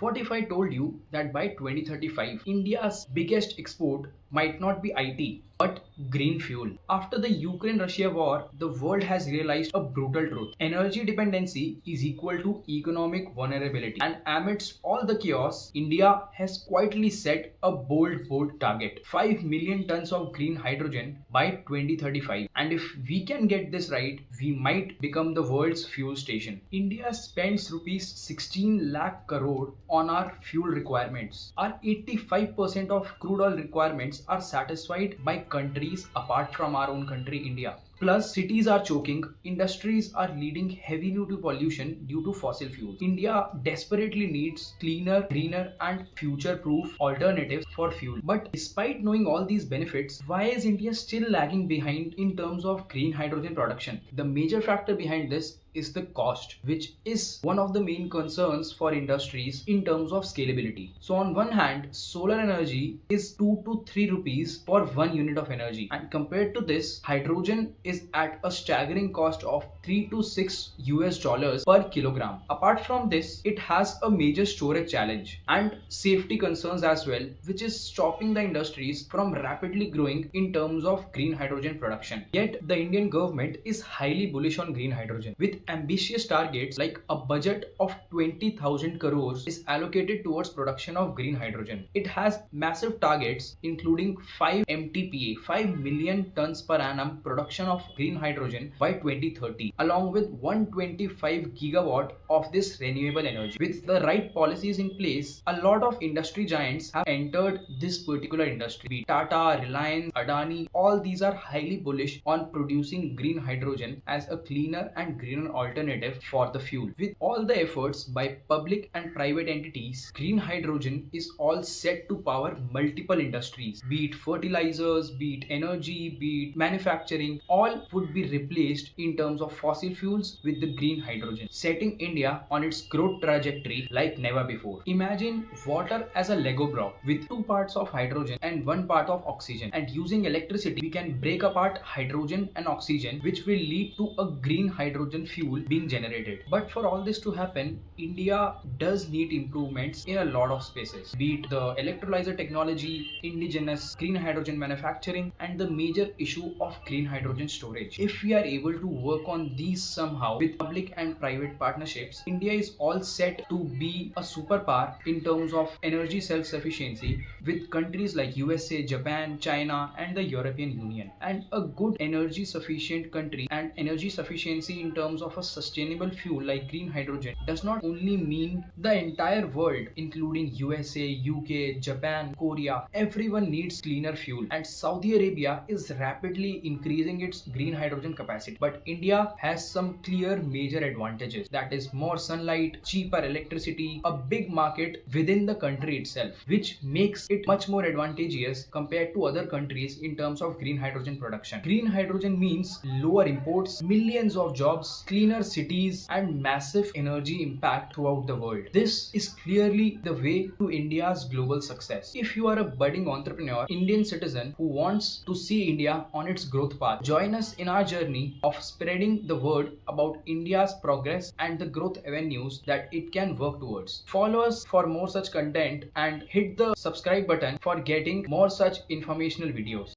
What if I told you that by 2035, India's biggest export might not be IT, but green fuel? After the Ukraine Russia war, the world has realized a brutal truth. Energy dependency is equal to economic vulnerability. And amidst all the chaos, India has quietly set a bold target: 5 million tons of green hydrogen by 2035. And if we can get this right, we might become the world's fuel station. India spends rupees 16 lakh crore on our fuel requirements. Our 85% of crude oil requirements are satisfied by countries apart from our own country, India. Plus, cities are choking, industries are leading heavily to pollution due to fossil fuels. India desperately needs cleaner, greener, and future proof alternatives for fuel. But despite knowing all these benefits, why is India still lagging behind in terms of green hydrogen production? The major factor behind this is the cost, which is one of the main concerns for industries in terms of scalability. So, on one hand, solar energy is 2 to 3 rupees for 1 unit of energy, and compared to this, hydrogen is at a staggering cost of 3 to 6 US dollars per kilogram. Apart from this, it has a major storage challenge and safety concerns as well, which is stopping the industries from rapidly growing in terms of green hydrogen production. Yet, the Indian government is highly bullish on green hydrogen, with ambitious targets like a budget of 20,000 crores is allocated towards production of green hydrogen. It has massive targets including 5 MTPA, 5 million tons per annum production of green hydrogen by 2030, along with 125 gigawatt of this renewable energy. With the right policies in place, a lot of industry giants have entered this particular industry. Be it Tata, Reliance, Adani, all these are highly bullish on producing green hydrogen as a cleaner and greener alternative for the fuel. With all the efforts by public and private entities, green hydrogen is all set to power multiple industries, be it fertilizers, be it energy, be it manufacturing, all would be replaced in terms of fossil fuels with the green hydrogen, setting India on its growth trajectory like never before. Imagine water as a Lego block with two parts of hydrogen and one part of oxygen, and using electricity we can break apart hydrogen and oxygen, which will lead to a green hydrogen fuel being generated. But for all this to happen, India does need improvements in a lot of spaces, be it the electrolyzer technology, indigenous green hydrogen manufacturing, and the major issue of green hydrogen storage. If we are able to work on these somehow with public and private partnerships, India is all set to be a superpower in terms of energy self-sufficiency with countries like USA, Japan, China, and the European Union. And a good energy sufficient country and energy sufficiency in terms of a sustainable fuel like green hydrogen does not only mean the entire world, including USA, UK, Japan, Korea. Everyone needs cleaner fuel, and Saudi Arabia is rapidly increasing its green hydrogen capacity. But India has some clear major advantages, that is more sunlight, cheaper electricity, a big market within the country itself, which makes it much more advantageous compared to other countries in terms of green hydrogen production. Green hydrogen means lower imports, millions of jobs, cleaner cities, and massive energy impact throughout the world. This is clearly the way to India's global success. If you are a budding entrepreneur, Indian citizen who wants to see India on its growth path, join us in our journey of spreading the word about India's progress and the growth avenues that it can work towards. Follow us for more such content and hit the subscribe button for getting more such informational videos.